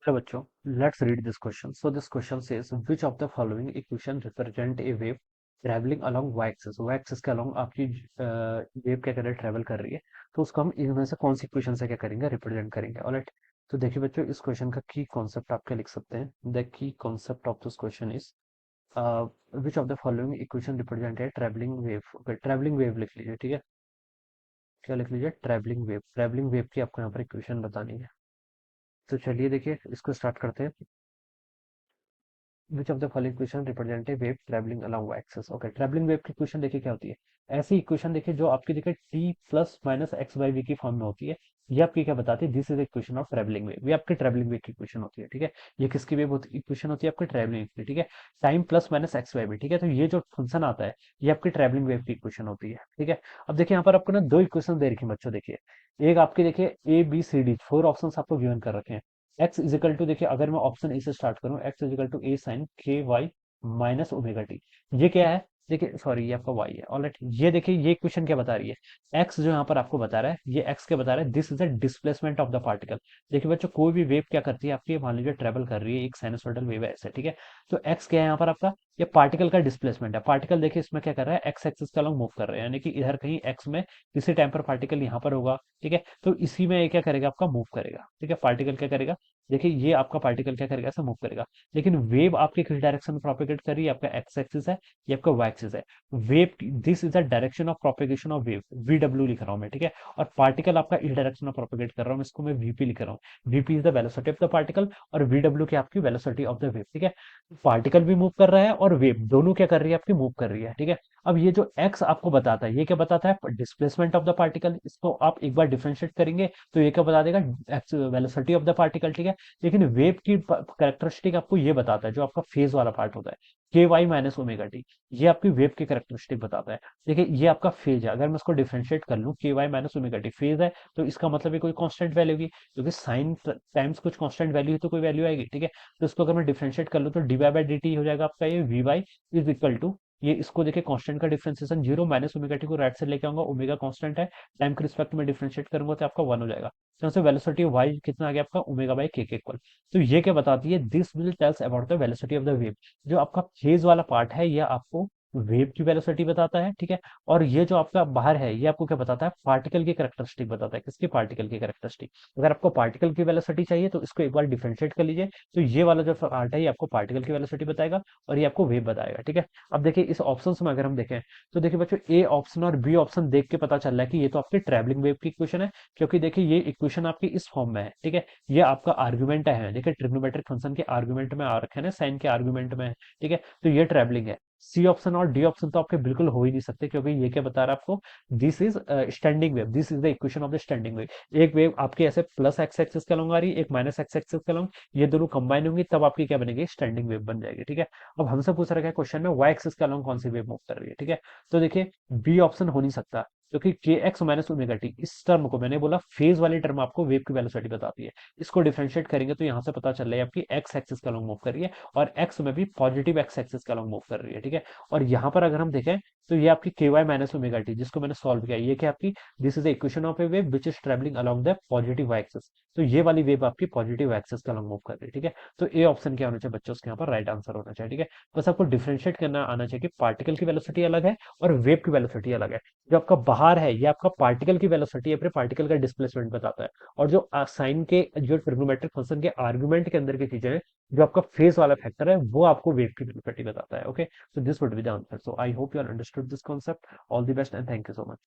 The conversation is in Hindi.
Hello बच्चों, let's read this question. So this question says which of the following equation represent a wave traveling along y-axis. y-axis के along आपकी वेव क्या कर रही है, ट्रेवल कर रही है. तो उसको हम इनमें से कौन सी इक्वेशन से क्या करेंगे, रिप्रेजेंट करेंगे. ऑलराइट. तो देखिए बच्चों, इस क्वेश्चन का की कॉन्सेप्ट आप क्या लिख सकते हैं. The key concept of this question is which of the following equation represent है ट्रेवलिंग वेव. ट्रेवलिंग वेव लिख लीजिए. ठीक है, क्या लिख लीजिए, ट्रेवलिंग वेव. ट्रेवलिंग वेव की आपको यहाँ पर इक्वेशन बतानी है. तो चलिए देखिए, इसको स्टार्ट करते हैं. Which of the following equation represent a wave travelling along Y axis. Okay, travelling wave की इक्वेशन देखिए क्या होती है. ऐसी इक्वेशन देखिए जो आपकी देखिए T plus minus X by V की फॉर्म में होती है. ये आपकी क्या बताती है, this is equation of travelling wave. ये आपकी ट्रैवलिंग वेव की इक्वेशन होती है. ठीक है, ये किसकी वेव होती इक्वेशन होती है, आपकी ट्रैवलिंग वेव की. ठीक है, time plus minus X by V. ठीक है, तो ये जो फंक्शन आता है ये आपकी ट्रैवलिंग वेव की इक्वेशन होती है. ठीक है, अब देखिए यहाँ पर आपको ना दो इक्वेशन दे रखी है बच्चों. देखिए, एक आपकी देखिए A B C D, four option आपको गिवन कर रखे हैं. एक्स इजिकल टू, देखिए अगर मैं ऑप्शन ए से स्टार्ट करूं, X is equal to A sine K Y minus omega T. ये क्या है, देखिए सॉरी, ये आपका वाई है. ऑलराइट, ये देखिए ये क्वेश्चन क्या बता रही है, एक्स जो यहाँ पर आपको बता रहा है, ये एक्स क्या बता रहा है, this is the displacement of the particle. देखिए बच्चों, कोई भी वेव क्या करती है आपकी, मान लीजिए ट्रेवल कर रही है, एक साइनसोइडल वेव है ऐसे. ठीक है, तो एक्स क्या है यहाँ पर आपका, ये पार्टिकल का डिस्प्लेसमेंट है. पार्टिकल देखिए इसमें क्या कर रहा है, एक्स एक्सिस का लॉन्ग मूव कर रहे हैं, यानी कि इधर कहीं एक्स में किसी टाइम पर पार्टिकल यहाँ पर होगा. ठीक है, तो इसी में ये क्या करेगा, आपका मूव करेगा. ठीक है, पार्टिकल क्या करेगा, देखिए ये आपका पार्टिकल क्या करेगा, ऐसे मूव करेगा. लेकिन वेव आपके किस डायरेक्शन में प्रोपेगेट कर रही है, आपका एक्स एक्सिस है, ये आपका वाई एक्सिस है. Wave, this is the direction of propagation of wave, V W लिख रहा हूं मैं. ठीक है, और पार्टिकल आपका इस डायरेक्शन में प्रोपेगेट कर रहा हूं, इसको मैं वीपी लिख रहा हूँ. VP is the velocity of the particle और वी डब्ल्यू की आपकी वेलोसिटी ऑफ द वेव. ठीक है, पार्टिकल भी मूव कर रहा है और वेव दोनों क्या कर रही है, आपकी मूव कर रही है. ठीक है, अब ये जो एक्स आपको बताता है, ये क्या बताता है, डिस्प्लेसमेंट ऑफ द पार्टिकल. इसको आप एक बार डिफरेंशिएट करेंगे तो ये क्या बता देगा, x velocity of the particle. ठीक है, लेकिन वेव की कैरेक्टरिस्टिक आपको ये बताता है, जो आपका फेज वाला पार्ट होता है, के वाई माइनस ओमेगा टी, ये आपकी वेव की कैरेक्टरिस्टिक बताता है. देखिए ये आपका फेज है, अगर मैं इसको डिफरेंशिएट कर लूं, K Y minus omega T phase है, तो इसका मतलब है कोई कांस्टेंट वैल्यू की, क्योंकि साइन टाइम्स कुछ कांस्टेंट वैल्यू है तो कोई वैल्यू आएगी. ठीक है, तो इसको अगर मैं डिफरेंशिएट कर लूं तो D Y by D T हो जाएगा आपका, ये V Y is equal to, ये इसको देखिए कांस्टेंट का differentiation zero, minus omega T को राइट से लेके आऊंगा, ओमेगा कांस्टेंट है, टाइम के रिस्पेक्ट में डिफरेंशिएट करूंगा तो आपका वन हो जाएगा. तो यहाँ से वेलोसिटी वाई कितना आ गया आपका, ओमेगा बाई के इक्वल. तो ये क्या बताती है, this will tells about the velocity of the wave. जो आपका फेज वाला पार्ट है ये आपको वेव की वेलोसिटी बताता है. ठीक है, और ये जो आपका बाहर है ये आपको क्या बताता है, पार्टिकल की कैरेक्टरिस्टिक बताता है. किसकी, पार्टिकल की कैरेक्टरिस्टिक. अगर आपको पार्टिकल की वेलोसिटी चाहिए तो इसको एक बार डिफरेंशिएट कर लीजिए, तो ये वाला जो पार्ट है ये आपको पार्टिकल की वेलोसिटी बताएगा और ये आपको वेव बताएगा. ठीक है, अब देखिए इस ऑप्शन में अगर हम देखें तो देखिए बच्चों, ए ऑप्शन और बी ऑप्शन देख के पता चल रहा है कि ये तो आपकी ट्रैवलिंग वेव की इक्वेशन है, क्योंकि देखिए ये इक्वेशन आपकी इस फॉर्म में है. ठीक है, ये आपका आर्गुमेंट है, देखिए ट्रिग्नोमेट्रिक फंक्शन के आर्गुमेंट में आ रखे हैं ना, साइन के आर्गुमेंट में है. ठीक है, तो ये ट्रैवलिंग है. सी ऑप्शन और डी ऑप्शन तो आपके बिल्कुल हो ही नहीं सकते, क्योंकि ये क्या बता रहा है आपको, this is standing wave, this is the equation of the standing wave. एक वेव आपके ऐसे प्लस एक्स एक्सिस के अलॉन्ग आ रही है, एक माइनस एक्स एक्सिस के अलॉन्ग, ये दोनों कंबाइन होंगी तब आपकी क्या बनेगी, स्टैंडिंग वेव बन जाएगी. ठीक है, अब हमसे पूछ रखा है क्वेश्चन में वाई एक्सिस के अलॉन्ग कौन सी वेव मूव कर रही है. ठीक है, तो देखिए बी ऑप्शन हो नहीं सकता, क्योंकि के एक्स माइनस ओमेगा टी, इस टर्म को मैंने बोला फेज वाली टर्म आपको वेव की वेलोसिटी बताती है. इसको डिफरेंशिएट करेंगे तो यहाँ से पता चल रहा है आपकी एक्स एक्सिस का लॉन्ग मूव कर रही है, और एक्स में भी पॉजिटिव एक्स एक्सिस का लॉन्ग मूव कर रही है. ठीक है, और यहाँ पर अगर हम देखें तो ये आपकी के वाई माइनस ओमेगा टी, जिसको मैंने सॉल्व किया, ये क्या आपकी, this is the equation of a wave which is travelling along the positive Y axis. तो ये वाली वेव आपकी पॉजिटिव एक्सिस का लॉन्ग मूव कर रही है. ठीक है, तो ए ऑप्शन क्या होना चाहिए बच्चों, उसके यहाँ पर राइट आंसर होना चाहिए. ठीक है, बस आपको डिफरेंशिएट करना आना चाहिए कि पार्टिकल की वेलोसिटी अलग है और वेव की वेलोसिटी अलग है. जो आपका बाहर है ये आपका पार्टिकल की वेलोसिटी है, फिर पार्टिकल का डिस्प्लेसमेंट बताता है. और जो साइन के जो ट्रिग्नोमेट्रिक फंक्शन के आर्गुमेंट के अंदर की चीजें हैं, जो आपका फेस वाला फैक्टर है, वो आपको वेव की वेलोसिटी बताता है. Okay, so this would be the answer. So I hope you all understood this concept. All the best and thank you so much.